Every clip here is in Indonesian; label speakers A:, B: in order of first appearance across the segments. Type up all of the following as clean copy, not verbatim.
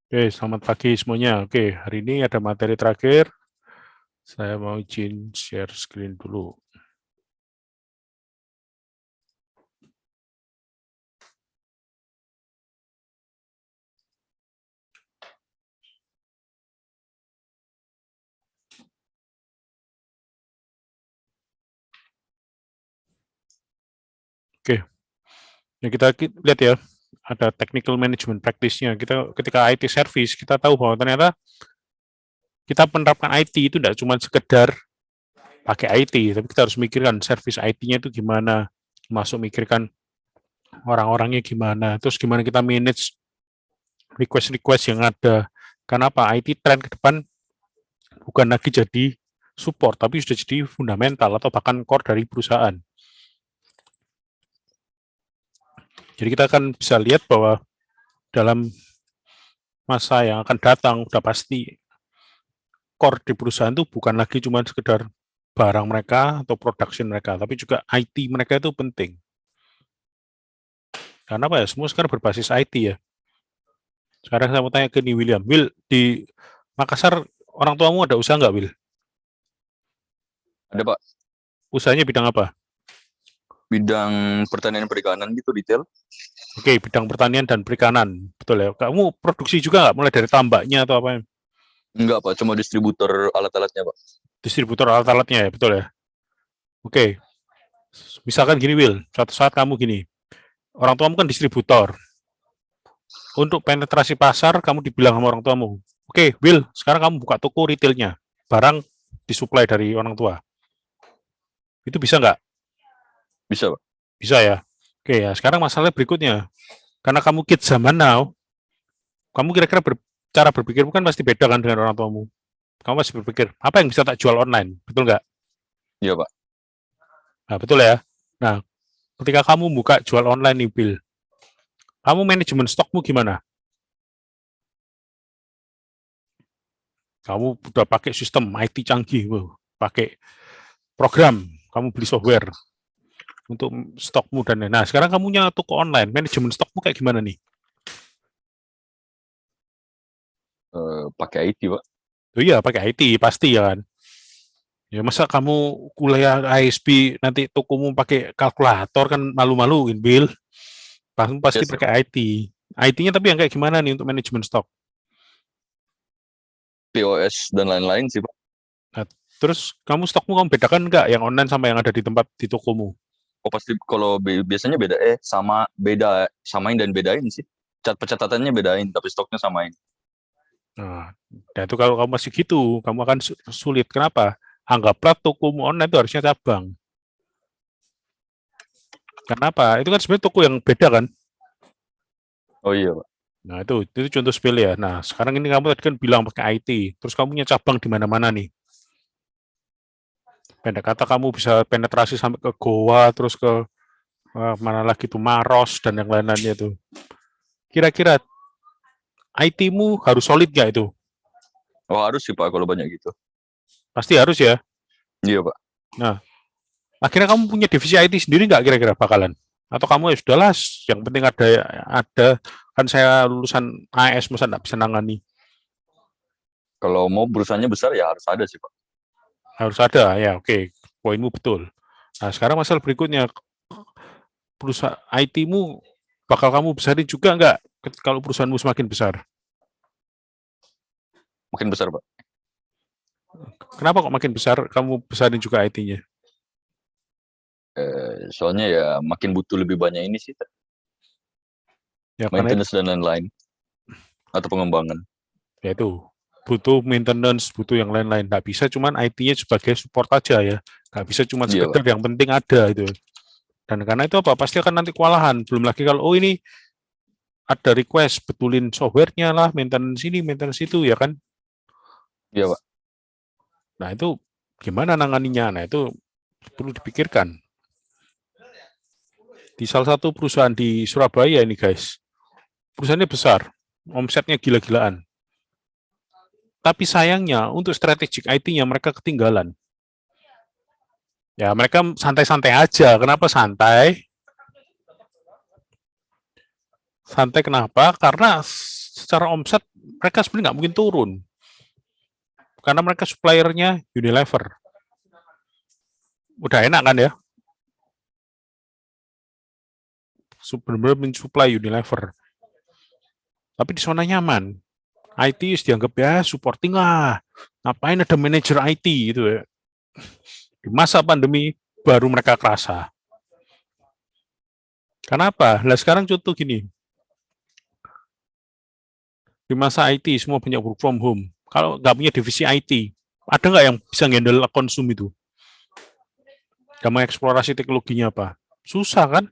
A: Oke, selamat pagi semuanya. Oke, hari ini ada materi terakhir. Saya mau izin share screen dulu. Oke, ya kita lihat ya, ada technical management practice-nya. Kita ketika IT service, kita tahu bahwa ternyata kita menerapkan IT itu tidak cuma sekedar pakai IT, tapi kita harus mikirkan service IT-nya itu gimana, masuk mikirkan orang-orangnya gimana, terus gimana kita manage request-request yang ada. Kenapa IT trend ke depan bukan lagi jadi support, tapi sudah jadi fundamental atau bahkan core dari perusahaan. Jadi kita akan bisa lihat bahwa dalam masa yang akan datang udah pasti core di perusahaan itu bukan lagi cuma sekedar barang mereka atau production mereka, tapi juga IT mereka itu penting. Karena apa ya, semua sekarang berbasis IT ya. Sekarang saya mau tanya ke nih William. Will, di Makassar orang tuamu ada usaha nggak, Will?
B: Ada Pak,
A: Usahanya bidang apa?
B: bidang pertanian perikanan gitu detail.
A: Oke, bidang pertanian dan perikanan. Betul ya. Kamu produksi juga nggak? Mulai dari tambaknya atau apa?
B: Enggak Pak, cuma distributor alat-alatnya Pak.
A: Distributor alat-alatnya ya, betul ya. Oke, misalkan gini Will, suatu saat kamu gini, orang tuamu kan distributor. Untuk penetrasi pasar, kamu dibilang sama orang tuamu, oke, Will, sekarang kamu buka toko retailnya, barang disuplai dari orang tua. Itu bisa nggak?
B: Bisa Pak.
A: Bisa ya. Oke ya, sekarang masalah berikutnya. Karena kamu kids zaman now, kamu kira-kira cara berpikirmu kan pasti beda kan dengan orang tuamu. Kamu masih berpikir, apa yang bisa tak jual online? Betul nggak?
B: Iya Pak.
A: Nah, betul ya. Nah, ketika kamu buka jual online nih, Bill, kamu manajemen stokmu gimana? Kamu udah pakai sistem IT canggih, pakai program, kamu beli software untuk stokmu dan lain. Nah, sekarang kamu punya toko online, manajemen stokmu kayak gimana nih?
B: Pakai IT Pak.
A: Oh iya, pakai IT pasti ya kan. Ya masa kamu kuliah ISP nanti tokomu pakai kalkulator kan malu-maluin, Bill. Kamu pasti
B: Yes ya
A: pakai
B: Pak.
A: IT. IT-nya tapi yang kayak gimana nih untuk manajemen stok?
B: POS dan lain-lain sih Pak.
A: Nah, terus kamu bedakan nggak yang online sama yang ada di tempat di tokomu?
B: Oh pasti kalau biasanya beda samain dan bedain sih. Pencatatannya bedain tapi stoknya samain.
A: Nah, dan itu kalau kamu masih gitu, kamu akan sulit. Kenapa? Anggaplah tokomu online itu harusnya cabang. Kenapa? Itu kan sebenarnya toko yang beda kan?
B: Oh iya Pak.
A: Nah, itu contoh sepele ya. Nah, sekarang ini kamu tadi kan bilang pakai IT, terus kamu punya cabang di mana-mana nih. Pendek kata kamu bisa penetrasi sampai ke Goa, terus ke mana lagi tuh Maros dan yang lain-lainnya tuh. Kira-kira IT-mu harus solid nggak itu?
B: Oh harus sih Pak kalau banyak gitu.
A: Pasti harus ya.
B: Iya Pak.
A: Nah, akhirnya kamu punya divisi IT sendiri nggak kira-kira bakalan? Atau kamu ya sudahlah, yang penting ada kan saya lulusan AS masa nggak bisa nangani.
B: Kalau mau perusahaannya besar ya harus ada sih Pak.
A: Harus ada ya, oke, poinmu betul. Nah, sekarang masalah berikutnya, perusahaan IT-mu bakal kamu besarin juga nggak kalau perusahaanmu semakin besar?
B: Makin besar Pak.
A: Kenapa kok makin besar kamu besarin juga IT-nya?
B: Soalnya ya makin butuh lebih banyak ini sih.
A: Ya karena
B: Maintenance dan lain-lain. Atau pengembangan.
A: ya itu butuh maintenance, butuh yang lain-lain. Nggak bisa cuman IT-nya sebagai support aja ya. Nggak bisa cuma
B: Iya Pak.
A: sekedar yang penting ada itu. Dan karena itu apa? Pasti akan nanti kewalahan. Belum lagi kalau oh ini ada request betulin softwarenya lah, maintenance ini, maintenance itu ya kan.
B: Iya Pak.
A: Nah itu gimana nanganinya? Nah itu perlu dipikirkan. Di salah satu perusahaan di Surabaya ini guys, perusahaannya besar, omsetnya gila-gilaan. Tapi sayangnya untuk strategic IT-nya mereka ketinggalan. Ya mereka santai-santai aja. Kenapa santai? Santai kenapa? Karena secara omset mereka sebenarnya nggak mungkin turun. Karena mereka suppliernya Unilever. Udah enak kan ya? Benar-benar mensuplai Unilever. Tapi di zona nyaman. IT dianggap ya supporting lah. Ngapain ada manajer IT gitu ya. Di masa pandemi baru mereka kerasa. Kenapa? Nah sekarang contoh gini. Di masa IT semua banyak work from home. Kalau nggak punya divisi IT, ada nggak yang bisa handle konsum itu? Gak mau eksplorasi teknologinya apa? Susah kan?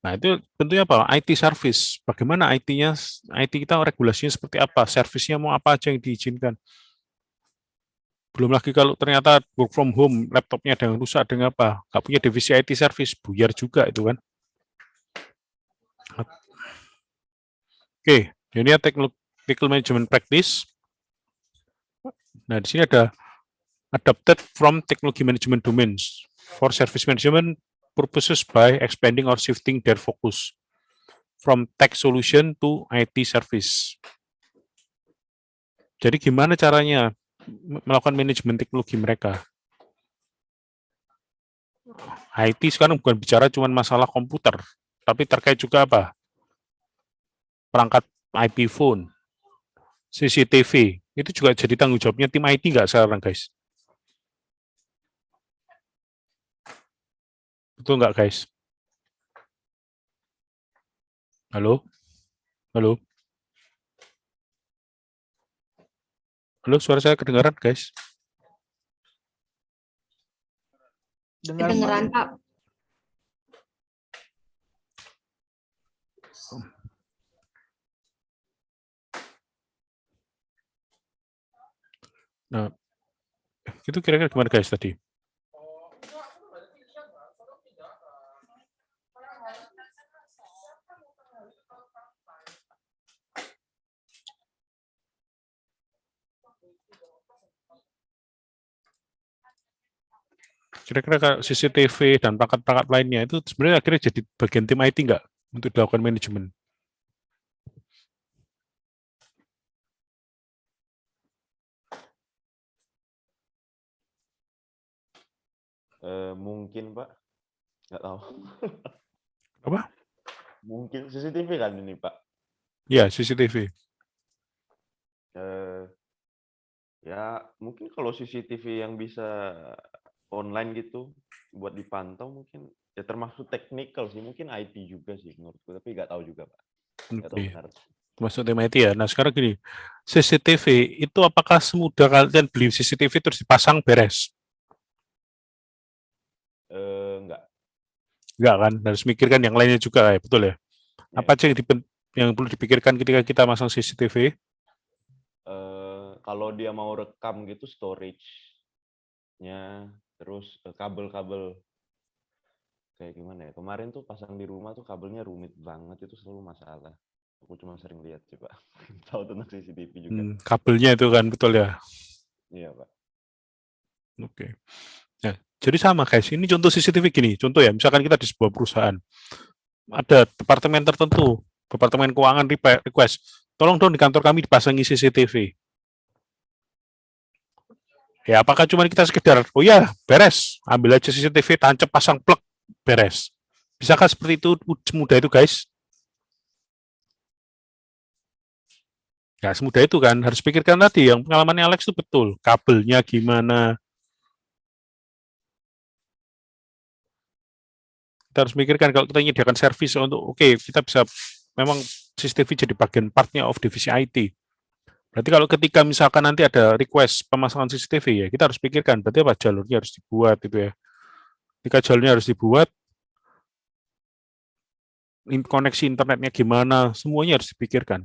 A: Nah, itu tentunya apa? IT service. Bagaimana IT-nya, IT kita regulasinya seperti apa? Servisnya mau apa aja yang diizinkan? Belum lagi kalau ternyata work from home, laptopnya ada yang rusak, ada yang apa? Nggak punya divisi IT service, buyar juga itu kan. Oke, ini ya technical management practice. Nah, di sini ada adapted from technology management domains for service management purposes by expanding or shifting their focus from tech solution to IT service. Jadi gimana caranya melakukan manajemen teknologi mereka? IT sekarang bukan bicara cuma masalah komputer, tapi terkait juga apa? Perangkat IP phone, CCTV, itu juga jadi tanggung jawabnya tim IT nggak sekarang, guys? Betul nggak, guys? Halo? Halo? Halo, suara saya kedengaran, guys?
C: Kedengeran, Pak.
A: Nah, itu kira-kira gimana, guys, tadi? Kira-kira CCTV dan perangkat-perangkat lainnya itu sebenarnya akhirnya jadi bagian tim IT nggak untuk dilakukan manajemen?
D: Mungkin Pak, nggak tahu.
A: Apa?
D: Mungkin CCTV kan ini Pak.
A: Ya, CCTV.
D: Ya mungkin kalau CCTV yang bisa online gitu buat dipantau mungkin ya termasuk teknikal sih, mungkin IT juga sih menurutku, tapi nggak tahu juga Pak. Nggak tahu
A: Oke.
D: benar.
A: Masuk tim IT ya. Nah sekarang gini, CCTV itu apakah semudah kalian beli CCTV terus dipasang beres?
D: Nggak.
A: Enggak kan? Harus mikirkan yang lainnya juga ya, betul ya?
D: Ya.
A: Apa aja yang perlu dipikirkan ketika kita masang CCTV?
D: Kalau dia mau rekam gitu storage-nya, terus kabel-kabel kayak gimana ya? Kemarin tuh pasang di rumah tuh kabelnya rumit banget, itu selalu masalah. Aku cuma sering lihat sih Pak. Tahu tentang CCTV juga.
A: Kabelnya itu kan, betul ya?
D: Iya Pak.
A: Oke. Nah, jadi sama guys, ini contoh CCTV gini, contoh ya, misalkan kita di sebuah perusahaan, ada departemen tertentu, departemen keuangan request, tolong dong di kantor kami dipasangi CCTV. Ya, apakah cuma kita sekedar, oh ya, beres, ambil aja CCTV, tancap, pasang plug, beres. Bisakah seperti itu, semudah itu guys? Ya, semudah itu kan, harus pikirkan tadi, yang pengalamannya Alex itu betul, kabelnya gimana, kita harus mikirkan kalau kita menyediakan servis untuk, oke, kita bisa, memang CCTV jadi bagian partnya of divisi IT. Berarti kalau ketika misalkan nanti ada request pemasangan CCTV ya, kita harus pikirkan berarti apa jalurnya harus dibuat gitu ya. Ketika jalurnya harus dibuat, koneksi internetnya gimana, semuanya harus dipikirkan.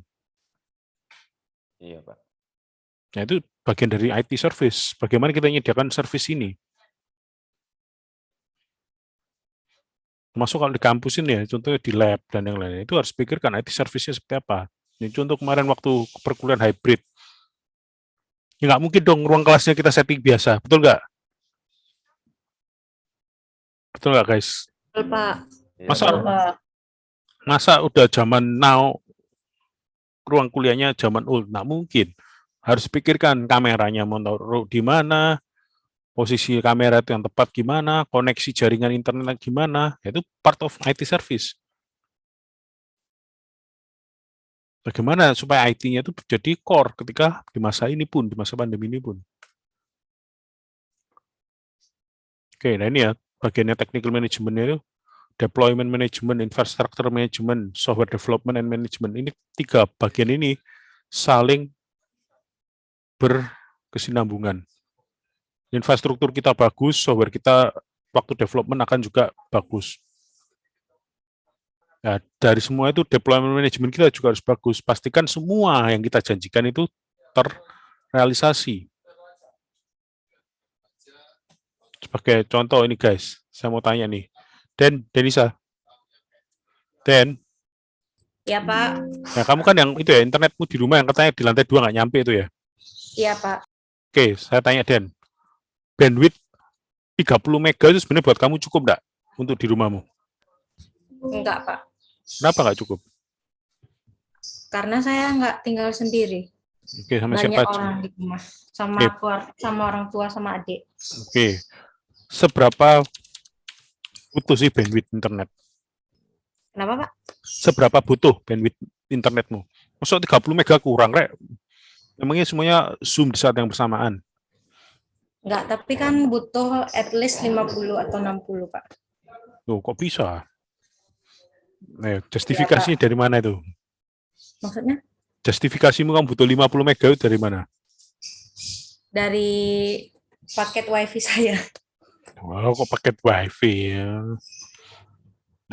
D: Iya Pak.
A: Nah itu bagian dari IT service. Bagaimana kita menyediakan service ini? Termasuk kalau di kampus ini ya, contohnya di lab dan yang lain, itu harus pikirkan IT service-nya seperti apa. Ini contoh kemarin waktu perkuliahan hybrid, ya nggak mungkin dong ruang kelasnya kita setting biasa, betul nggak? Betul nggak, guys?
C: Betul, Pak.
D: Iya,
A: Masa
C: Betul,
D: betul.
C: Pak.
A: masa udah zaman now, ruang kuliahnya zaman old? Nggak mungkin. Harus pikirkan kameranya mau taruh di mana, posisi kamera itu yang tepat gimana, koneksi jaringan internet gimana, itu part of IT service. Bagaimana supaya IT-nya itu jadi core ketika di masa ini pun, di masa pandemi ini pun. Oke, nah ini ya, bagiannya technical management itu, deployment management, infrastructure management, software development and management. Ini 3 bagian ini saling berkesinambungan. Infrastruktur kita bagus, software kita waktu development akan juga bagus. Nah, dari semua itu deployment management kita juga harus bagus. Pastikan semua yang kita janjikan itu terrealisasi. Sebagai contoh ini guys, saya mau tanya nih. Denisa.
C: Iya, Pak.
A: Nah kamu kan yang itu ya, internetmu di rumah yang katanya di lantai 2 nggak nyampe itu ya.
C: Iya, Pak.
A: Oke, saya tanya Den. Bandwidth 30 mega itu sebenarnya buat kamu cukup nggak untuk di rumahmu?
C: Enggak, Pak.
A: Kenapa nggak cukup?
C: Karena saya nggak tinggal sendiri.
A: Oke, sama
C: Banyak
A: siapa aja?
C: orang di rumah. Sama
A: Oke.
C: sama orang tua, sama adik.
A: Oke. Seberapa butuh sih bandwidth internet?
C: Kenapa, Pak?
A: Seberapa butuh bandwidth internetmu? Masuk 30 mega kurang, Rek. Memangnya semuanya Zoom di saat yang bersamaan?
C: Enggak, tapi kan butuh at least 50 atau 60, Pak.
A: Loh, kok bisa? Nah, justifikasinya dari mana itu?
C: Maksudnya?
A: Justifikasimu kamu butuh 50 mega itu dari mana?
C: Dari paket wifi saya.
A: Wow, kok paket wifi ya?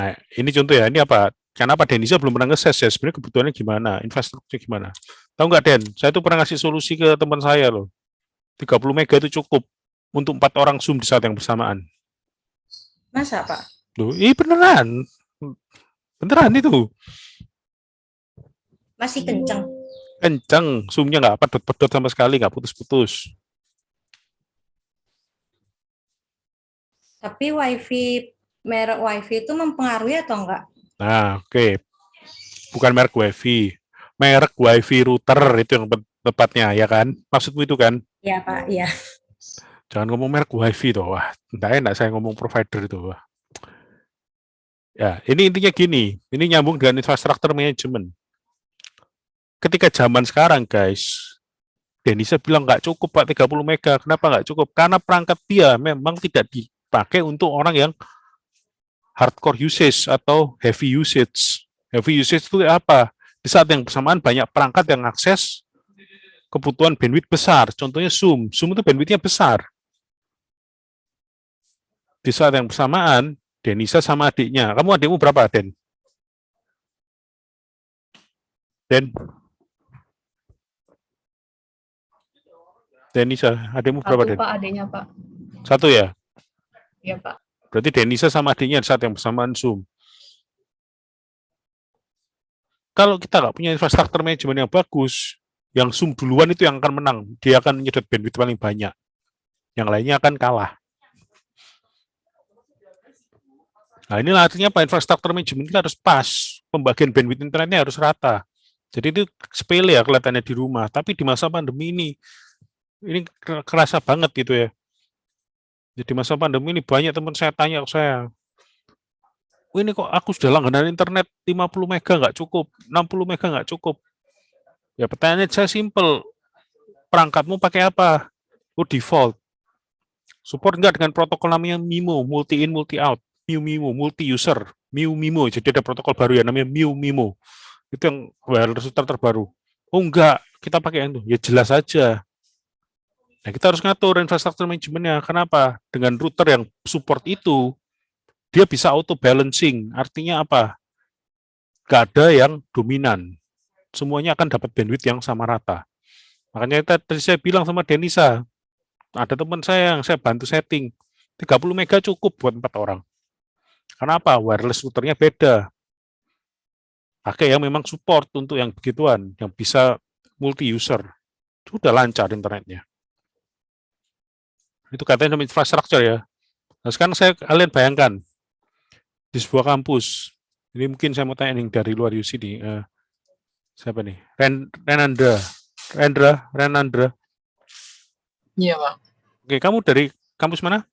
A: Nah, ini contoh ya, ini apa? Kenapa Denisa belum pernah nge-ses ya? Sebenarnya kebutuhannya gimana? Infrastrukturnya gimana? Tahu nggak, Den? Saya tuh pernah ngasih solusi ke teman saya loh. 30 mega itu cukup untuk 4 orang Zoom di saat yang bersamaan.
C: Masa, Pak?
A: Loh, beneran. Beneran itu.
C: Masih kenceng.
A: Kenceng, Zoom-nya nggak pedot-pedot sama sekali, nggak putus-putus.
C: Tapi merek wifi itu mempengaruhi atau enggak?
A: Nah, oke. Bukan merek wifi. Merek wifi router itu yang tepatnya, ya kan? Maksudmu itu kan?
C: Iya, Pak. Iya.
A: Jangan ngomong merek wifi tuh. Wah, enggak enak saya ngomong provider itu. Wah. Ya, ini intinya gini. Ini nyambung dengan infrastructure management. Ketika zaman sekarang, guys, Denisa bilang nggak cukup Pak 30 mega. Kenapa nggak cukup? Karena perangkat dia memang tidak dipakai untuk orang yang hardcore usage atau heavy usage. Heavy usage itu apa? Di saat yang bersamaan banyak perangkat yang akses kebutuhan bandwidth besar. Contohnya Zoom. Zoom itu bandwidthnya besar. Di saat yang bersamaan, Denisa sama adiknya. Kamu adikmu berapa, Den? Denisa, adikmu berapa, Den?
C: Pak, adiknya, Pak.
A: 1 ya?
C: Iya, Pak.
A: Berarti Denisa sama adiknya di saat yang bersamaan Zoom. Kalau kita nggak punya infrastruktur manajemen yang bagus, yang Zoom duluan itu yang akan menang. Dia akan menyedot bandwidth paling banyak. Yang lainnya akan kalah. Nah, inilah artinya apa? Infrastruktur manajemen kita harus pas. Pembagian bandwidth internetnya harus rata. Jadi itu sepele ya kelihatannya di rumah. Tapi di masa pandemi ini kerasa banget gitu ya. Jadi masa pandemi ini banyak teman saya tanya ke saya, ini kok aku sudah langganan internet 50 mega nggak cukup, 60 mega nggak cukup. Ya pertanyaannya saya simpel, perangkatmu pakai apa? Oh default. Support nggak dengan protokol namanya MIMO, multi in, multi out, MIMO, multi user, MIMO. Jadi ada protokol baru ya namanya MIMO. Itu yang wireless router terbaru. Oh enggak, kita pakai yang itu. Ya jelas saja. Nah, kita harus ngatur infrastruktur manajemennya. Kenapa? Dengan router yang support itu, dia bisa auto balancing. Artinya apa? Gak ada yang dominan. Semuanya akan dapat bandwidth yang sama rata. Makanya tadi saya bilang sama Denisa, ada teman saya yang saya bantu setting, 30 mega cukup buat 4 orang. Kenapa? Wireless routernya beda. Pakai yang memang support untuk yang begituan, yang bisa multi user. Sudah lancar internetnya. Itu katanya sama infrastruktur ya. Nah, sekarang kalian bayangkan di sebuah kampus. Ini mungkin saya mau tanya nih dari luar UC nih. Siapa nih? Renandra.
E: Iya, Pak.
A: Oke, kamu dari kampus mana?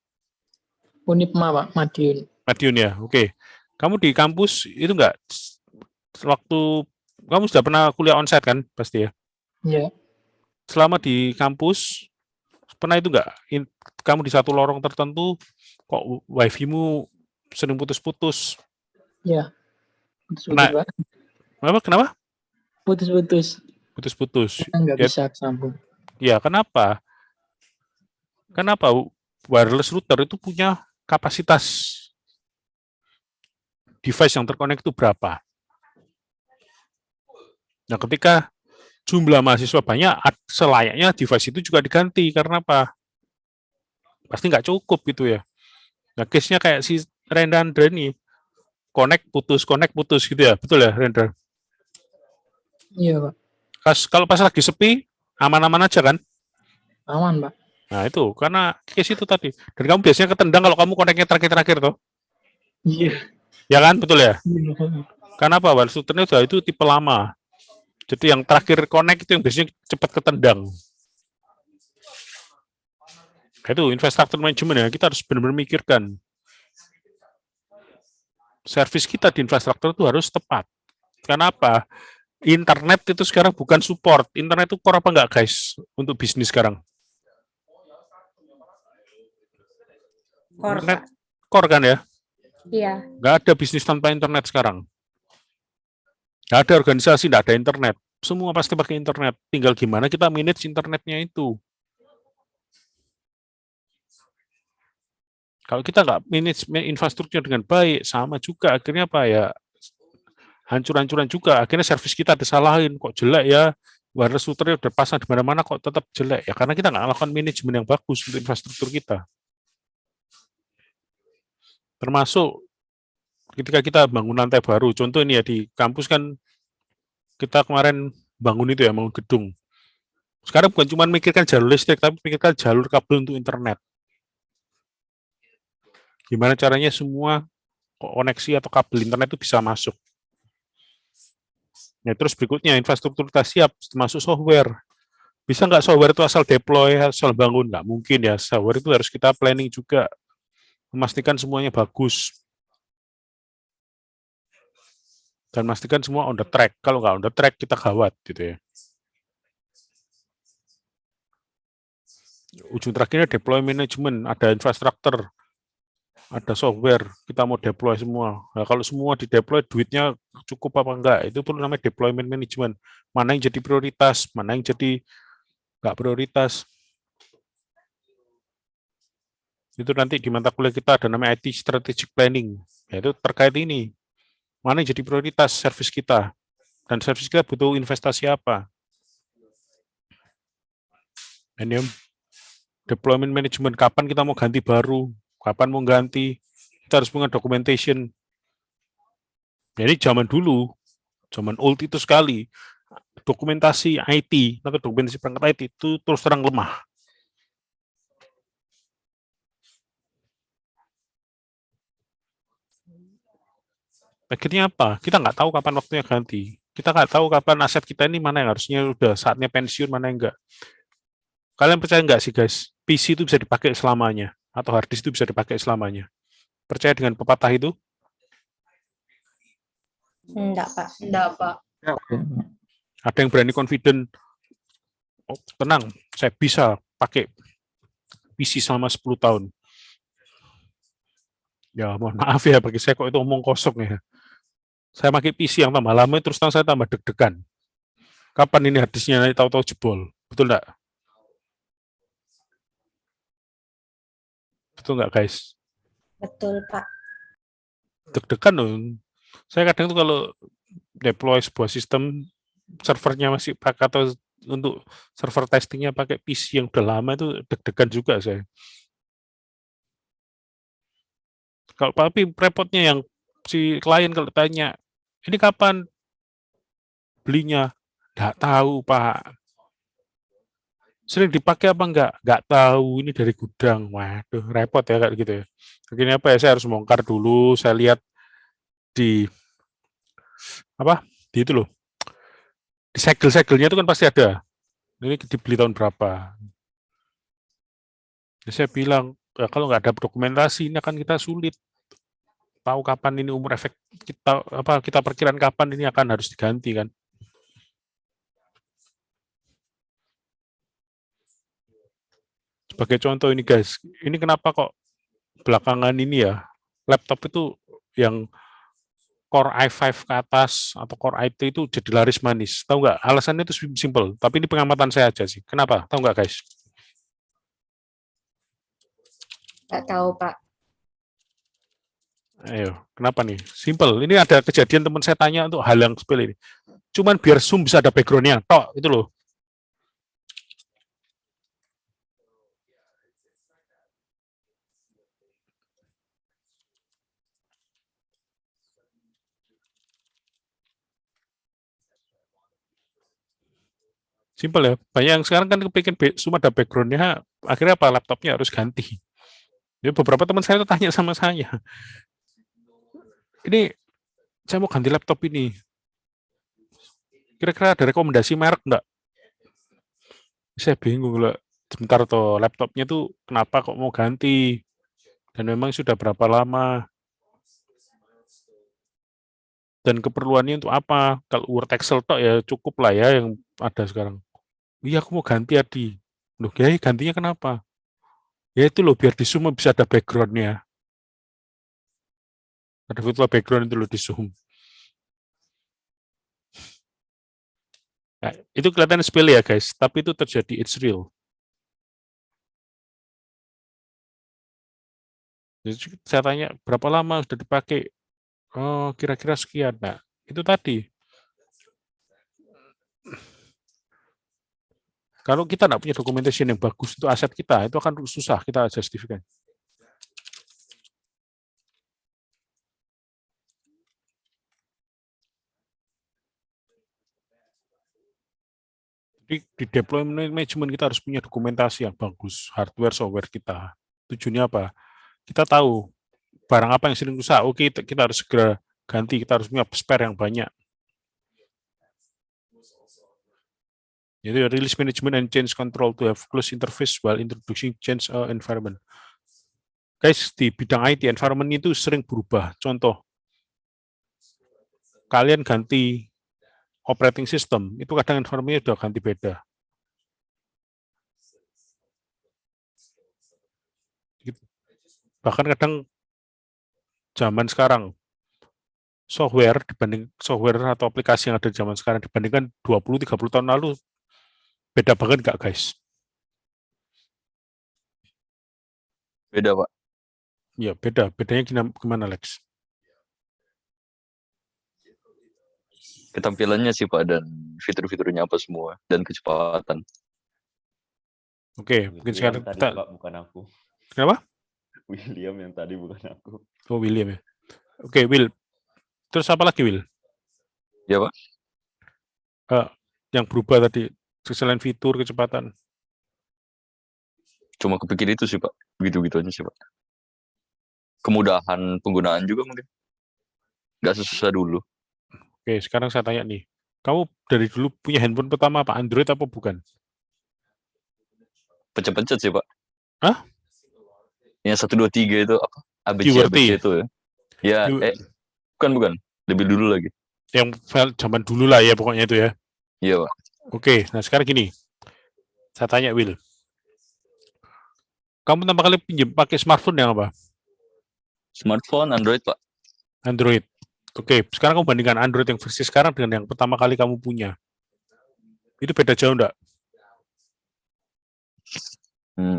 E: Unipma, Pak, Madiun.
A: Madiun ya. Oke. Kamu di kampus itu enggak waktu kamu sudah pernah kuliah onsite kan? Pasti ya.
E: Iya.
A: Selama di kampus pernah itu enggak kamu di satu lorong tertentu kok wifi-mu sering putus-putus?
E: Iya.
A: Nah,
E: Putus-putus, Pak.
A: Kenapa?
E: Putus-putus.
A: Putus-putus.
E: Nggak
A: Ya,
E: bisa sambung.
A: ya, kenapa? Kenapa wireless router itu punya kapasitas device yang terkonek itu berapa? Nah, ketika jumlah mahasiswa banyak, selayaknya device itu juga diganti. Karena apa? Pasti nggak cukup gitu ya. Nah, case-nya kayak si Rendra ini, connect putus gitu ya. Betul ya, Rendra?
E: Iya, Pak.
A: Kalau pas lagi sepi, aman-aman aja kan?
E: Aman, Pak.
A: Nah, itu karena case itu tadi. Dan kamu biasanya ketendang kalau kamu connect-nya terakhir-terakhir tuh.
E: Iya.
A: Ya kan, betul ya?
E: Iya.
A: Karena apa? Wireless router itu tipe lama. Jadi yang terakhir connect itu yang biasanya cepat ketendang. Itu infrastruktur manajemen ya, kita harus benar-benar mikirkan. Servis kita di infrastruktur itu harus tepat. Kenapa? Internet itu sekarang bukan support. Internet itu core apa enggak, guys? Untuk bisnis sekarang.
C: Core,
A: Internet
C: Pak.
A: core kan ya?
C: Iya.
A: Nggak ada bisnis tanpa internet sekarang. Nggak ada organisasi, nggak ada internet. Semua pasti pakai internet. Tinggal gimana kita manage internetnya itu. Kalau kita nggak manage infrastruktur dengan baik, sama juga. Akhirnya apa ya? Hancur-hancuran juga. Akhirnya servis kita disalahin. Kok jelek ya? Wireless routernya udah pasang di mana-mana kok tetap jelek. Ya karena kita nggak melakukan manajemen yang bagus untuk infrastruktur kita. Termasuk ketika kita bangun lantai baru. Contoh ini ya, di kampus kan kita kemarin bangun itu ya, bangun gedung. Sekarang bukan cuma mikirkan jalur listrik, tapi pikirkan jalur kabel untuk internet. Gimana caranya semua koneksi atau kabel internet itu bisa masuk. Nah, terus berikutnya infrastruktur kita siap, termasuk software. Bisa nggak software itu asal deploy, asal bangun? Nggak mungkin ya, software itu harus kita planning juga. Memastikan semuanya bagus. Dan memastikan semua on the track. Kalau nggak on the track, kita gawat gitu ya. Ujung terakhirnya deployment management, ada infrastruktur, ada software, kita mau deploy semua. Nah, kalau semua di deploy, duitnya cukup apa enggak? Itu perlu namanya deployment management. Mana yang jadi prioritas, mana yang jadi nggak prioritas. Itu nanti di mata kuliah kita ada namanya IT Strategic Planning. Yaitu terkait ini. Mana yang jadi prioritas servis kita. Dan servis kita butuh investasi apa. Ini deployment management, kapan kita mau ganti baru, kapan mau ganti, kita harus punya documentation. Jadi zaman dulu, zaman old itu sekali, dokumentasi IT atau dokumentasi perangkat IT itu terus terang lemah. Akhirnya apa? Kita nggak tahu kapan waktunya ganti. Kita nggak tahu kapan aset kita ini mana yang harusnya udah saatnya pensiun, mana yang enggak. Kalian percaya nggak sih guys, PC itu bisa dipakai selamanya, atau hard disk itu bisa dipakai selamanya? Percaya dengan pepatah itu?
C: Enggak, Pak.
F: Enggak, Pak.
A: Ada yang berani confident, oh, tenang, saya bisa pakai PC selama 10 tahun. Ya, mohon maaf ya, bagi saya kok itu omong kosong ya. Saya pakai PC yang tambah lama, terus terang saya tambah deg-degan. Kapan ini harddisknya nanti tahu-tahu jebol? Betul nggak? Betul nggak, guys?
C: Betul, Pak.
A: Deg-degan loh. Saya kadang tuh kalau deploy sebuah sistem, servernya masih pakai atau untuk server testingnya pakai PC yang udah lama itu deg-degan juga saya. Kalau tapi repotnya yang si klien kalau tanya, ini kapan belinya? Nggak tahu, Pak. Sering dipakai apa enggak? Enggak tahu, ini dari gudang. Waduh, repot ya kayak gitu ya. Akhirnya apa ya, saya harus bongkar dulu, saya lihat di apa? Di itu loh, di segel-segelnya itu kan pasti ada. Ini dibeli tahun berapa? Jadi saya bilang, "Ya, kalau nggak ada dokumentasi ini akan kita sulit tahu kapan ini umur efek kita apa kita perkiraan kapan ini akan harus diganti kan." Sebagai contoh ini guys, ini kenapa kok belakangan ini ya laptop itu yang Core i5 ke atas atau Core i3 itu jadi laris manis. Tahu nggak? Alasannya itu simple, tapi ini pengamatan saya aja sih. Kenapa? Tahu nggak guys?
C: Nggak tahu, Pak.
A: Ayo, kenapa nih? Simple. Ini ada kejadian teman saya tanya untuk hal yang sepele ini. Cuman biar Zoom bisa ada background-nya, tok, itu loh. Simple ya. Banyak yang sekarang kan kepikir Zoom ada background-nya, akhirnya apa? Laptopnya harus ganti. Ya, beberapa teman saya itu tanya sama saya, ini saya mau ganti laptop ini. Kira-kira ada rekomendasi merek nggak? Saya bingung lah. Sebentar toh, laptopnya tuh kenapa kok mau ganti? Dan memang sudah berapa lama? Dan keperluannya untuk apa? Kalau Word Excel tok ya cukup lah ya yang ada sekarang. Iya, aku mau ganti Adi. Loh, ya gantinya kenapa? Ya itu loh, biar di Zoom bisa ada background-nya. Ada virtual background itu loh di Zoom. Nah, itu kelihatan sepele ya guys, tapi itu terjadi, it's real. Jadi saya tanya, berapa lama sudah dipakai? Oh, kira-kira sekian. Nah, itu tadi. Kalau kita tidak punya documentation yang bagus untuk aset kita, itu akan susah kita justifikan. Jadi di deployment management kita harus punya dokumentasi yang bagus, hardware, software kita. Tujuannya apa? Kita tahu barang apa yang sering rusak, oke kita harus segera ganti, kita harus punya spare yang banyak. Jadi release management and change control to have close interface while introducing change environment. Guys, di bidang IT, environment itu sering berubah. Contoh, kalian ganti operating system, itu kadang environment-nya sudah ganti beda. Bahkan kadang zaman sekarang, software dibanding software atau aplikasi yang ada di zaman sekarang dibandingkan 20-30 tahun lalu, beda banget nggak guys?
B: Beda, Pak.
A: Ya beda. Bedanya gimana Lex?
B: Ketampilannya sih, Pak, dan fitur-fiturnya apa semua, dan kecepatan.
A: Oke, mungkin sekarang
D: tadi,
A: kita...
D: Pak, bukan aku.
A: Kenapa?
D: William yang tadi, bukan aku.
A: Oh, William ya. Oke, Will. Terus apa lagi, Will?
B: Ya, Pak.
A: Yang berubah tadi, selain fitur, kecepatan.
B: Cuma kepikir itu sih, Pak. Begitu-gitu aja sih, Pak. Kemudahan penggunaan juga mungkin. Nggak sesusah dulu.
A: Oke, sekarang saya tanya nih. Kamu dari dulu punya handphone pertama apa? Android apa bukan?
B: Pencet-pencet sih, Pak.
A: Hah?
B: Yang 1, 2, 3 itu apa? ABC,
A: QWERTY.
B: ABC itu ya. Ya,
A: Q-
B: bukan. Lebih dulu lagi.
A: Yang file zaman dulu lah ya pokoknya itu ya.
B: Iya, Pak.
A: Oke, nah sekarang gini. Saya tanya Will. Kamu pertama kali pinjam pakai smartphone yang apa?
B: Smartphone, Android, Pak.
A: Android. Oke, sekarang kamu bandingkan Android yang versi sekarang dengan yang pertama kali kamu punya. Itu beda jauh enggak?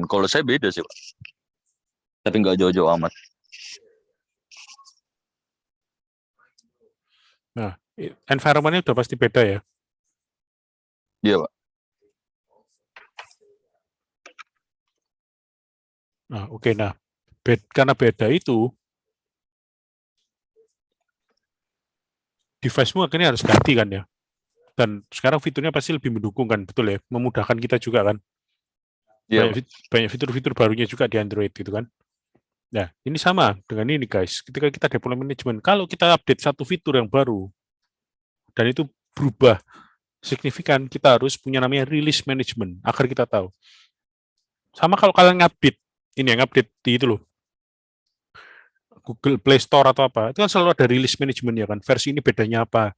B: Kalau saya beda sih, Pak. Tapi nggak jauh-jauh amat.
A: Nah, environment-nya udah pasti beda ya.
B: Iya, Pak.
A: Nah, oke. Nah, karena beda itu, device-mu akhirnya harus ganti kan ya. Dan sekarang fiturnya pasti lebih mendukung kan, betul ya? Memudahkan kita juga kan.
B: Iya,
A: banyak fitur-fitur barunya juga di Android gitu kan. Nah, ini sama dengan ini guys. Ketika kita deployment management, kalau kita update satu fitur yang baru dan itu berubah signifikan, kita harus punya namanya release management agar kita tahu. Sama kalau kalian ngupdate, ini yang update di itu loh, Google Play Store atau apa, itu kan selalu ada release management ya kan. Versi ini bedanya apa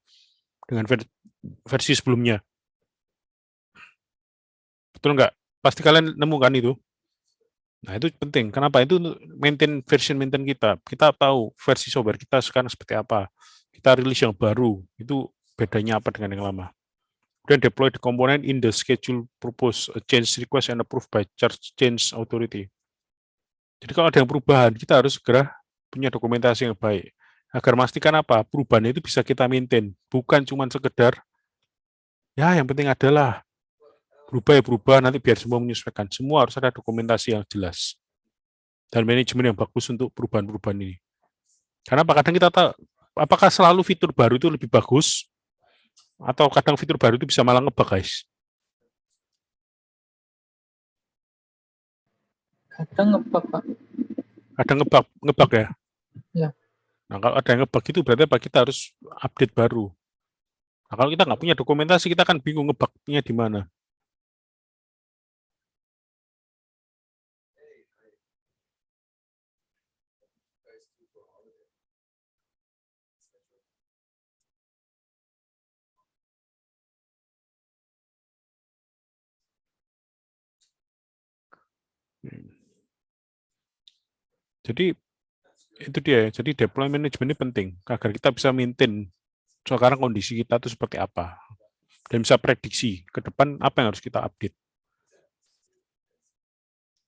A: dengan versi sebelumnya. Betul nggak? Pasti kalian nemukan itu. Nah, itu penting. Kenapa? Itu untuk maintain kita. Kita tahu versi software kita sekarang seperti apa. Kita rilis yang baru. Itu bedanya apa dengan yang lama. Kemudian deploy the component in the schedule propose a change request and approved by charge change authority. Jadi kalau ada yang perubahan, kita harus segera punya dokumentasi yang baik. Agar memastikan apa? Perubahan itu bisa kita maintain. Bukan cuma sekedar, ya yang penting adalah berubah ya berubah, nanti biar semua menyesuaikan. Semua harus ada dokumentasi yang jelas. Dan manajemen yang bagus untuk perubahan-perubahan ini. Karena kadang kita tahu, apakah selalu fitur baru itu lebih bagus, atau kadang fitur baru itu bisa malah ngebug, guys.
E: Kadang ngebug, Pak.
A: Ada ngebug ya?
E: Ya.
A: Nah, kalau ada yang ngebug itu berarti apa? Kita harus update baru. Nah, kalau kita nggak punya dokumentasi, kita kan bingung ngebugnya di mana. Jadi itu dia. Jadi deployment management ini penting agar kita bisa maintain sekarang kondisi kita itu seperti apa dan bisa prediksi ke depan apa yang harus kita update.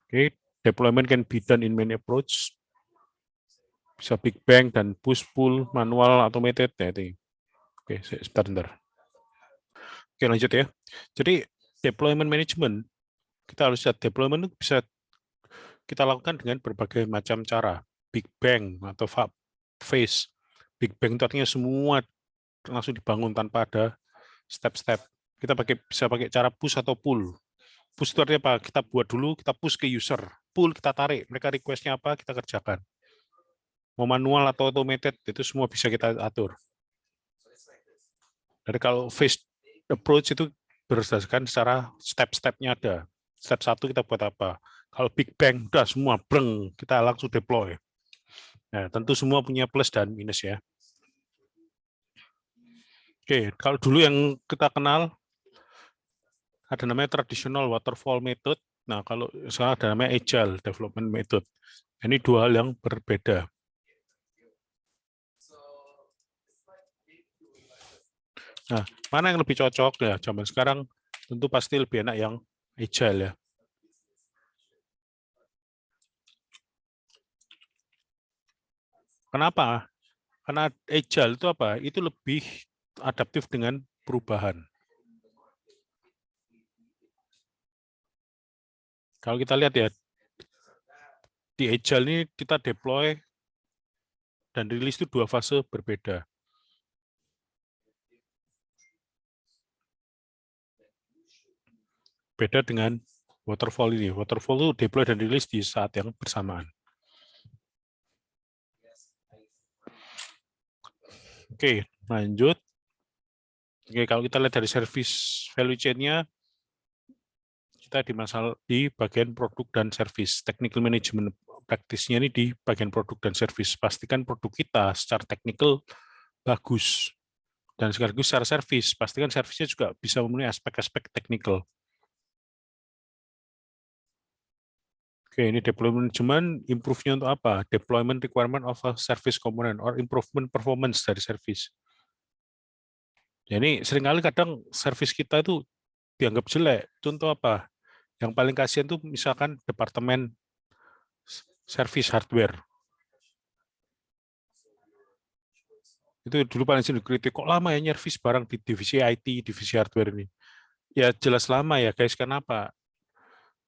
A: Oke, deployment can be done in many approach. Bisa big bang dan push pull, manual, automated ya itu. Oke, sebentar. Oke, lanjut ya. Jadi deployment management kita harus lihat deployment itu bisa kita lakukan dengan berbagai macam cara. Big bang atau phase. Big bang itu artinya semua langsung dibangun tanpa ada step-step. Kita bisa pakai cara push atau pull. Push itu artinya apa? Kita buat dulu, kita push ke user. Pull kita tarik. Mereka request-nya apa, kita kerjakan. Mau manual atau automated, itu semua bisa kita atur. Jadi kalau phase approach itu berdasarkan secara step-stepnya ada. Step 1 kita buat apa? Kalau Big Bang, udah semua breng, kita langsung deploy. Nah, tentu semua punya plus dan minus ya. Oke, kalau dulu yang kita kenal, ada namanya traditional waterfall method. Nah, kalau sekarang ada namanya agile development method. Ini dua hal yang berbeda. Nah, mana yang lebih cocok ya? Zaman sekarang tentu pasti lebih enak yang agile ya. Kenapa? Karena agile itu apa? Itu lebih adaptif dengan perubahan. Kalau kita lihat ya, di agile ini kita deploy dan rilis itu dua fase berbeda. Beda dengan waterfall ini. Waterfall itu deploy dan rilis di saat yang bersamaan. Oke, lanjut. Oke, kalau kita lihat dari service value chain-nya, kita di bagian produk dan service. Technical management practice-nya ini di bagian produk dan service. Pastikan produk kita secara teknikal bagus. Dan sekaligus secara service, pastikan service-nya juga bisa memenuhi aspek-aspek teknikal. Oke, ini deployment management, improve-nya untuk apa? Deployment requirement of a service component or improvement performance dari service. Jadi seringkali kadang service kita itu dianggap jelek. Contoh apa? Yang paling kasihan itu misalkan departemen service hardware. Itu dulu paling sering dikritik, kok lama ya nyervis barang di divisi IT, divisi hardware ini. Ya jelas lama ya guys, kenapa?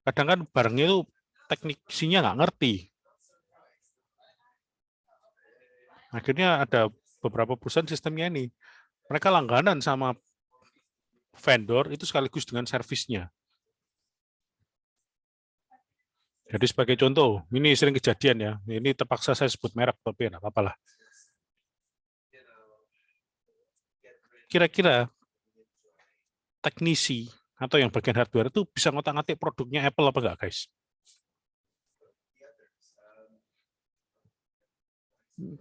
A: Kadang kan barangnya itu teknisinya nggak ngerti. Akhirnya ada beberapa perusahaan sistemnya ini. Mereka langganan sama vendor itu sekaligus dengan servisnya. Jadi sebagai contoh, ini sering kejadian ya. Ini terpaksa saya sebut merek, tapi enggak apa-apa lah. Kira-kira teknisi atau yang bagian hardware itu bisa ngotak-ngatik produknya Apple apa enggak, guys?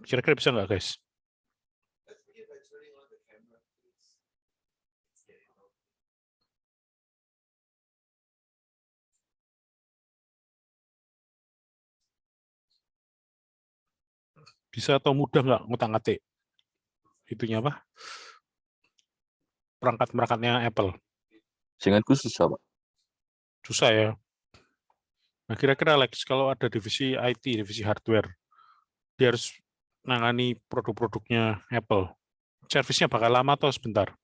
A: Kira-kira bisa enggak, guys? Bisa atau mudah nggak ngotak-ngatik? Itunya apa? Perangkat-perangkatnya Apple.
B: Seingatku susah, Pak.
A: Susah ya. Nah, kira-kira Alex, kalau ada divisi IT, divisi hardware, dia harus nangani produk-produknya Apple. Servisnya bakal lama atau sebentar?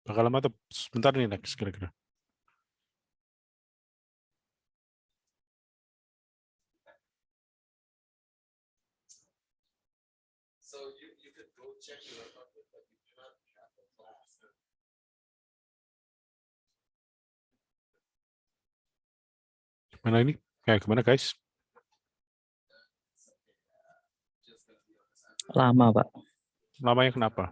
A: Bakal lama atau sebentar nih, Alex, kira-kira? Gimana ini? Kayak gimana, guys?
E: Lama, Pak.
A: Lamanya kenapa?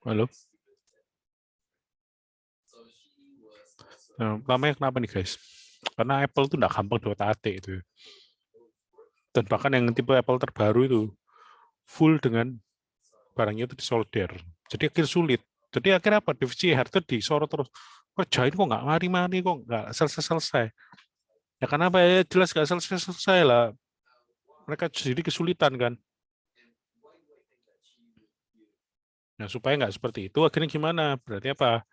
A: Halo? Nah, lamanya kenapa nih, guys? Karena Apple itu nggak gampang diotak-atik itu. Dan bahkan yang tipe Apple terbaru itu full dengan barangnya itu disolder. Jadi akhirnya sulit. Jadi akhirnya apa? Divisi hardware disorot terus. Kerjain kok nggak mari-mari, kok nggak selesai-selesai. Ya karena apa ya? Jelas nggak selesai-selesai lah. Mereka jadi kesulitan kan. Nah, supaya nggak seperti itu, akhirnya gimana? Berarti apa?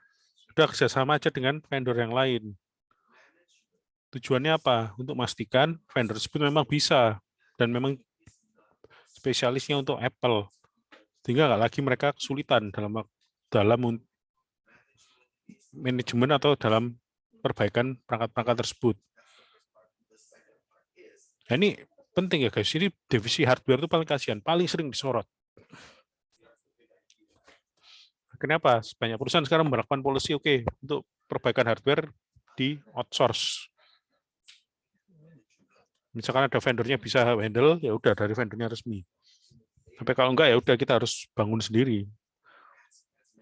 A: Sudah kerjasama aja dengan vendor yang lain. Tujuannya apa? Untuk memastikan vendor tersebut memang bisa dan memang spesialisnya untuk Apple. Sehingga nggak lagi mereka kesulitan dalam manajemen atau dalam perbaikan perangkat-perangkat tersebut. Nah, ini penting ya guys. Ini divisi hardware itu paling kasihan, paling sering disorot. Kenapa? Banyak perusahaan sekarang melakukan policy untuk perbaikan hardware di outsource. Misalkan ada vendornya bisa handle, ya udah dari vendornya resmi. Tapi kalau enggak ya udah kita harus bangun sendiri.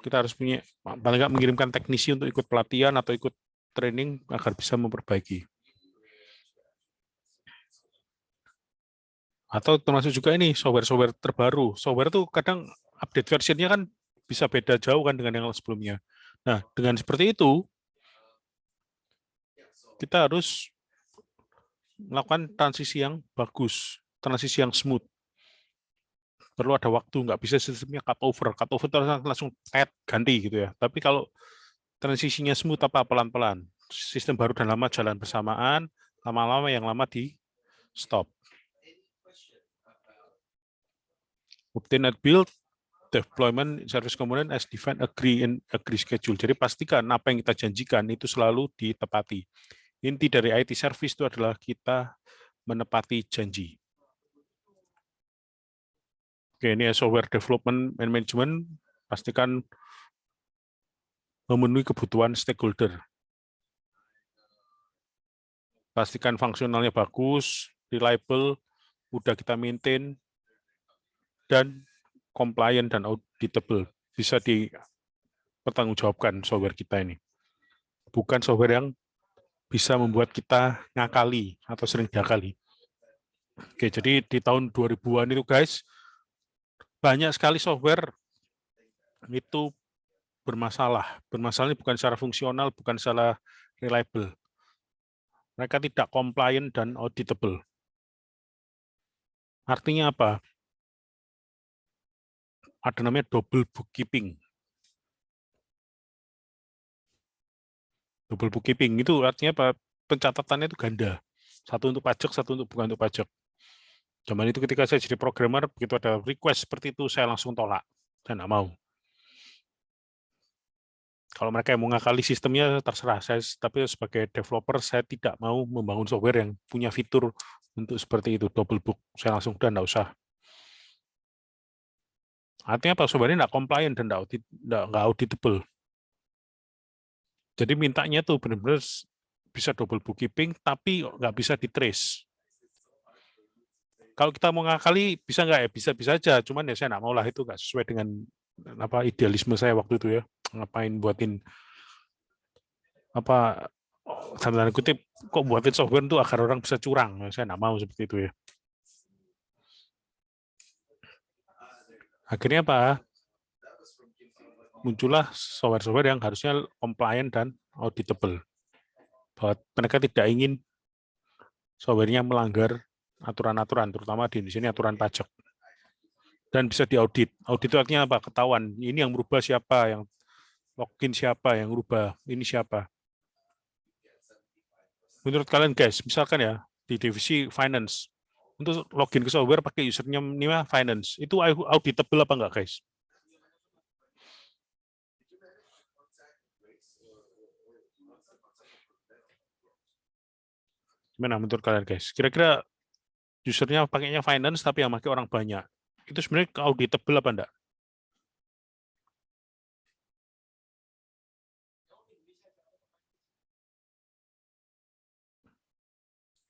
A: Kita harus punya paling enggak mengirimkan teknisi untuk ikut pelatihan atau ikut training agar bisa memperbaiki. Atau termasuk juga ini software-software terbaru. Software itu kadang update versionnya kan bisa beda jauh kan dengan yang sebelumnya. Nah, dengan seperti itu kita harus melakukan transisi yang bagus, transisi yang smooth. Perlu ada waktu, nggak bisa sistemnya cut over langsung ganti gitu ya. Tapi kalau transisinya smooth apa pelan-pelan, sistem baru dan lama jalan bersamaan, lama-lama yang lama di stop. Obtain and build deployment service component as defined, agree schedule. Jadi pastikan apa yang kita janjikan itu selalu ditepati. Inti dari IT service itu adalah kita menepati janji. Oke, ini software development and management, pastikan memenuhi kebutuhan stakeholder. Pastikan fungsionalnya bagus, reliable, mudah kita maintain, dan compliant dan auditable. Bisa dipertanggungjawabkan software kita ini. Bukan software yang bisa membuat kita ngakali atau sering diakali. Oke, jadi di tahun 2000-an itu guys, banyak sekali software itu bermasalah. Bermasalahnya bukan secara fungsional, bukan secara reliable. Mereka tidak compliant dan auditable. Artinya apa? Ada namanya double bookkeeping. Double bookkeeping itu artinya apa? Pencatatannya itu ganda. Satu untuk pajak, satu untuk bukan untuk pajak. Zaman itu ketika saya jadi programmer, begitu ada request seperti itu, saya langsung tolak. Saya nggak mau. Kalau mereka yang mau ngakali sistemnya, terserah. Tapi sebagai developer, saya tidak mau membangun software yang punya fitur untuk seperti itu, double book. Saya langsung, udah nggak usah. Artinya apa? Software-nya nggak compliant dan nggak auditable. Jadi mintanya tuh benar-benar bisa double bookkeeping, tapi nggak bisa di-trace. Kalau kita mau ngakali, bisa nggak ya? Bisa aja. Cuman ya saya nggak mau lah, itu nggak sesuai dengan idealisme saya waktu itu ya. Ngapain buatin dalam tanda kutip, kok buatin software itu agar orang bisa curang. Saya nggak mau seperti itu ya. Akhirnya apa? Muncullah software-software yang harusnya compliant dan auditable. Bahwa mereka tidak ingin software-nya melanggar aturan-aturan, terutama di sini aturan pajak. Dan bisa diaudit. Audit itu artinya apa? Ketahuan. Ini yang merubah siapa, yang login siapa, yang merubah ini siapa. Menurut kalian guys, misalkan ya, di divisi finance, untuk login ke software pakai username finance, itu auditable apa enggak guys? Gimana menurut kalian guys? Kira-kira usernya pakainya finance tapi yang pakai orang banyak. Itu sebenarnya auditable apa enggak?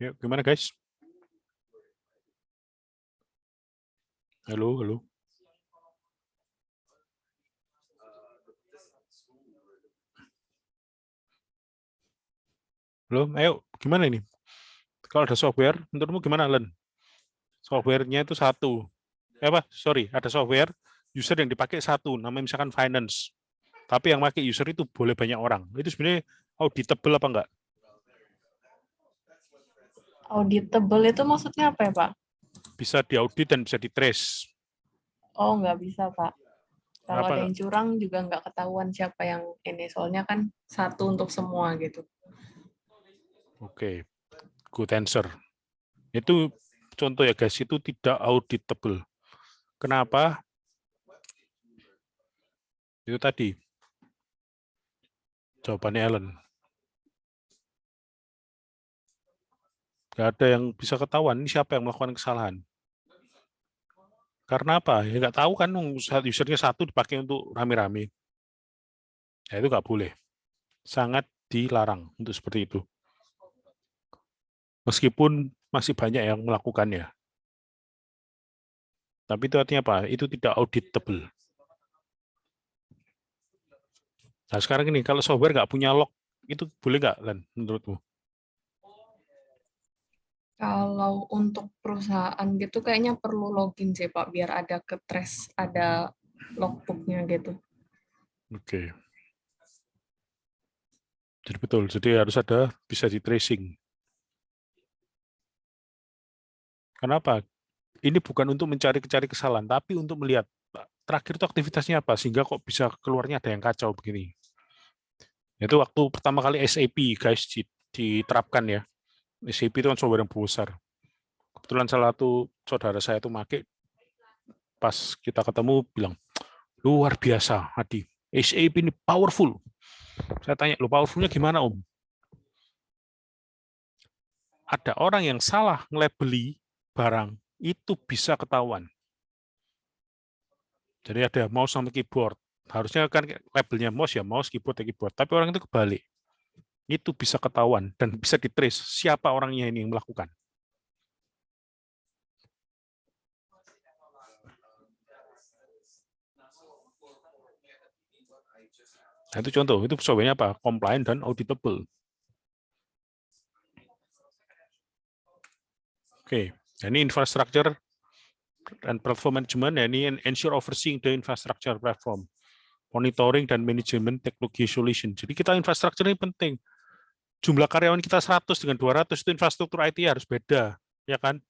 A: Ya, gimana guys? Halo, halo. Halo, ayo, gimana ini? Kalau ada software, menurutmu gimana, Len? Software-nya itu satu. Ada software, user yang dipakai satu, namanya misalkan finance. Tapi yang pakai user itu boleh banyak orang. Itu sebenarnya auditable apa enggak?
F: Auditable itu maksudnya apa ya, Pak?
A: Bisa diaudit dan bisa di-trace.
F: Oh, nggak bisa, Pak. Kalau
A: Kenapa
F: ada yang
A: nggak?
F: curang juga nggak ketahuan siapa yang ini. Soalnya kan satu untuk semua gitu.
A: Oke, good answer. Itu contoh ya guys, itu tidak auditable. Kenapa? Itu tadi jawabannya Ellen. Nggak ada yang bisa ketahuan ini siapa yang melakukan kesalahan. Karena apa? Ya nggak tahu kan, usernya satu dipakai untuk rame-rame. Ya itu nggak boleh. Sangat dilarang untuk seperti itu. Meskipun masih banyak yang melakukannya. Tapi itu artinya apa? Itu tidak auditable. Nah sekarang ini, kalau software nggak punya log, itu boleh nggak, Len, menurutmu?
F: Kalau untuk perusahaan gitu kayaknya perlu login sih, Pak, biar ada ke-trace, ada logbook-nya gitu.
A: Oke. Jadi betul, jadi harus ada bisa di tracing. Kenapa? Ini bukan untuk mencari kesalahan, tapi untuk melihat terakhir itu aktivitasnya apa, sehingga kok bisa keluarnya ada yang kacau begini. Itu waktu pertama kali SAP guys diterapkan ya. SAP itu kan software yang besar. Kebetulan salah satu saudara saya itu pakai, pas kita ketemu bilang, luar biasa Adi, SAP ini powerful. Saya tanya, lu powerfulnya gimana Om? Ada orang yang salah nge-labeli barang, itu bisa ketahuan. Jadi ada mouse sama keyboard. Harusnya kan labelnya mouse ya mouse, keyboard ya keyboard. Tapi orang itu kebalik. Itu bisa ketahuan dan bisa di-trace siapa orangnya ini yang melakukan. Nah, itu contoh, itu software-nya apa? Compliant dan auditable. Oke, ini infrastructure dan platform management, ini ensure overseeing the infrastructure platform, monitoring dan manajemen teknologi solution. Jadi kita infrastructure ini penting. Jumlah karyawan kita 100 dengan 200 itu infrastruktur IT harus beda, ya kan?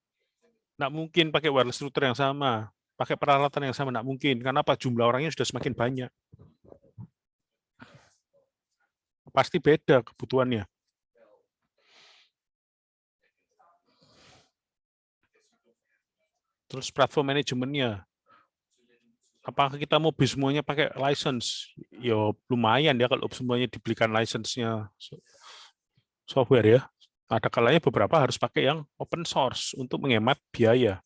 A: Nggak mungkin pakai wireless router yang sama, pakai peralatan yang sama, nggak mungkin. Karena apa? Jumlah orangnya sudah semakin banyak. Pasti beda kebutuhannya. Terus platform manajemennya. Apakah kita mau beli semuanya pakai license? Ya lumayan ya kalau semuanya dibelikan license-nya software ya. Ada kalanya beberapa harus pakai yang open source untuk menghemat biaya.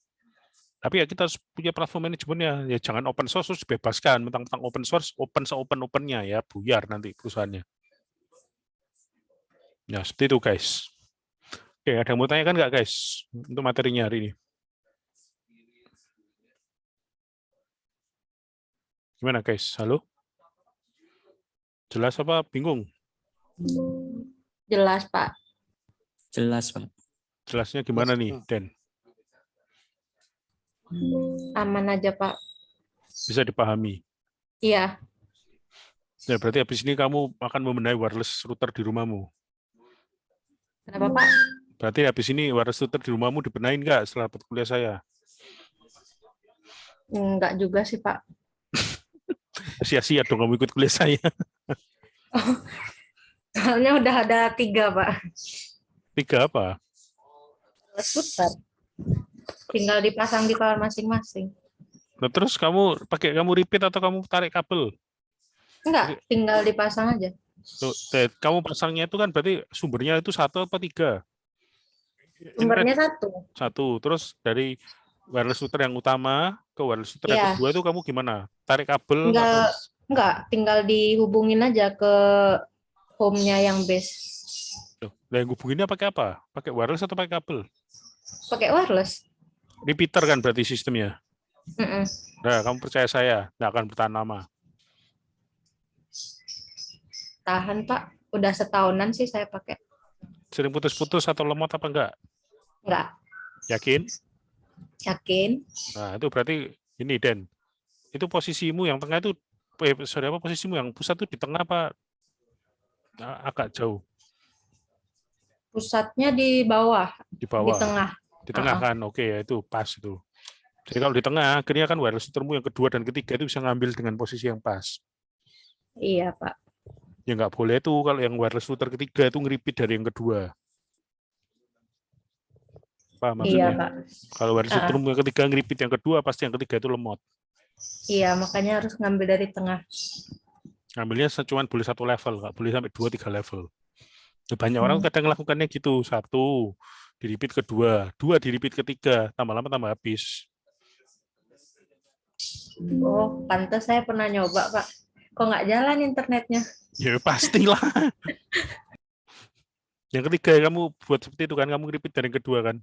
A: Tapi ya kita harus punya platform manajemennya. Ya jangan open source terus dibebaskan. Mentang-mentang open source, open-opennya ya buyar nanti perusahaannya. Ya seperti itu guys. Oke, ada yang mau tanya kan nggak guys untuk materinya hari ini? Gimana guys? Halo? Jelas apa bingung?
C: Jelas, Pak.
G: Jelas, Pak.
A: Jelasnya gimana nih, Den?
C: Aman aja, Pak.
A: Bisa dipahami?
C: Iya,
A: Ya, berarti habis ini kamu akan membenahi wireless router di rumahmu.
C: kenapa, Pak?
A: Berarti habis ini wireless router di rumahmu dibenahin nggak setelah dapat kuliah saya?
C: Enggak juga sih, Pak.
A: Sia-sia dong kamu ikut kuliah saya.
C: Soalnya udah ada 3, Pak.
A: 3 apa?
C: Skuter. Tinggal dipasang di kamar masing-masing.
A: Nah, terus kamu repeat atau kamu tarik kabel?
C: Enggak, tinggal dipasang aja.
A: Tuh, kamu pasangnya itu kan berarti sumbernya itu 1 atau 3?
C: Sumbernya
A: Internet
C: 1.
A: 1. Terus dari wireless router yang utama ke wireless router yang
C: Iya.
A: kedua itu kamu gimana? Tarik kabel
C: Enggak, tinggal dihubungin aja ke home-nya yang base.
A: Loh, nah, yang hubunginnya pakai apa? Pakai wireless atau pakai kabel?
C: Pakai wireless.
A: Repeater kan berarti sistemnya.
C: Mm-mm.
A: Nah, kamu percaya saya, nggak akan bertahan lama.
C: Tahan, Pak. Udah setahunan sih saya pakai.
A: Sering putus-putus atau lemot apa enggak?
C: Enggak.
A: Yakin?
C: Yakin?
A: Nah, itu berarti ini, Den. Itu posisimu yang tengah itu, posisimu yang pusat itu di tengah apa agak jauh?
C: Pusatnya di bawah,
A: Di bawah?
C: di tengah.
A: Di tengah kan? Oke, ya itu pas itu. Jadi kalau di tengah, akhirnya kan wireless routermu yang kedua dan ketiga itu bisa ngambil dengan posisi yang pas.
C: Iya, Pak.
A: Ya nggak boleh tuh kalau yang wireless router ketiga itu ngeripit dari yang kedua. Paham
C: Iya,
A: maksudnya?
C: Pak.
A: Kalau wireless routermu yang ketiga ngeripit yang kedua, pasti yang ketiga itu lemot.
C: Iya, makanya harus ngambil dari tengah.
A: Ngambilnya cuma boleh 1 level, nggak boleh sampai 2-3 level. Banyak orang kadang melakukannya gitu, 1 diripit kedua, 2 diripit ketiga, tambah lama tambah habis.
C: Oh, pantas saya pernah nyoba, Pak. Kok nggak jalan internetnya?
A: Ya pastilah. Yang ketiga kamu buat seperti itu kan, kamu ngeripit dari yang kedua kan.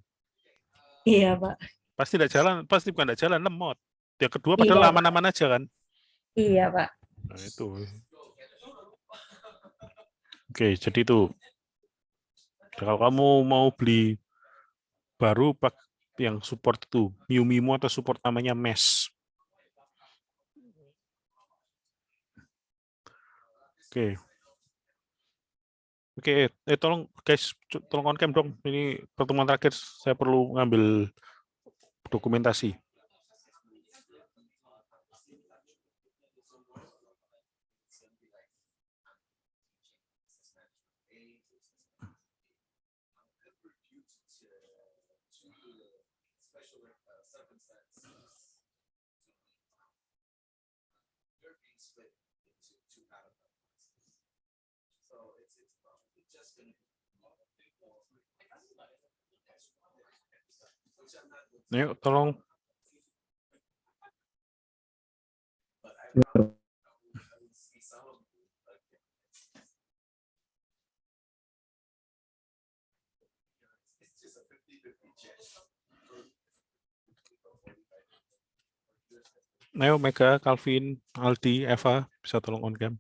C: Iya, Pak.
A: Pasti tidak jalan, pasti bukan tidak jalan, lemot. Yang kedua padahal
C: Iya,
A: aman-aman aja kan.
C: Iya, Pak.
A: Nah, itu. Oke, jadi itu. Kalau kamu mau beli baru yang support itu, Mio atau support namanya Mesh. Oke. Oke, tolong guys, tolong on cam dong. Ini pertemuan terakhir, saya perlu ngambil dokumentasi. Yuk, tolong. Ayo, Mega, Calvin, Aldi, Eva, bisa tolong on cam.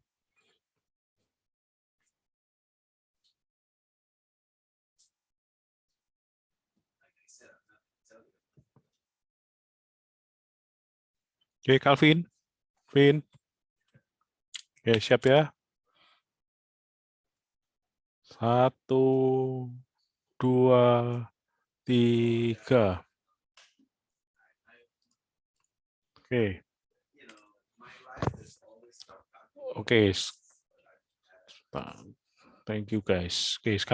A: Oke, Calvin, Vin. Oke, siap ya. 1, 2, 3. Oke. Oke. Thank you guys. Oke,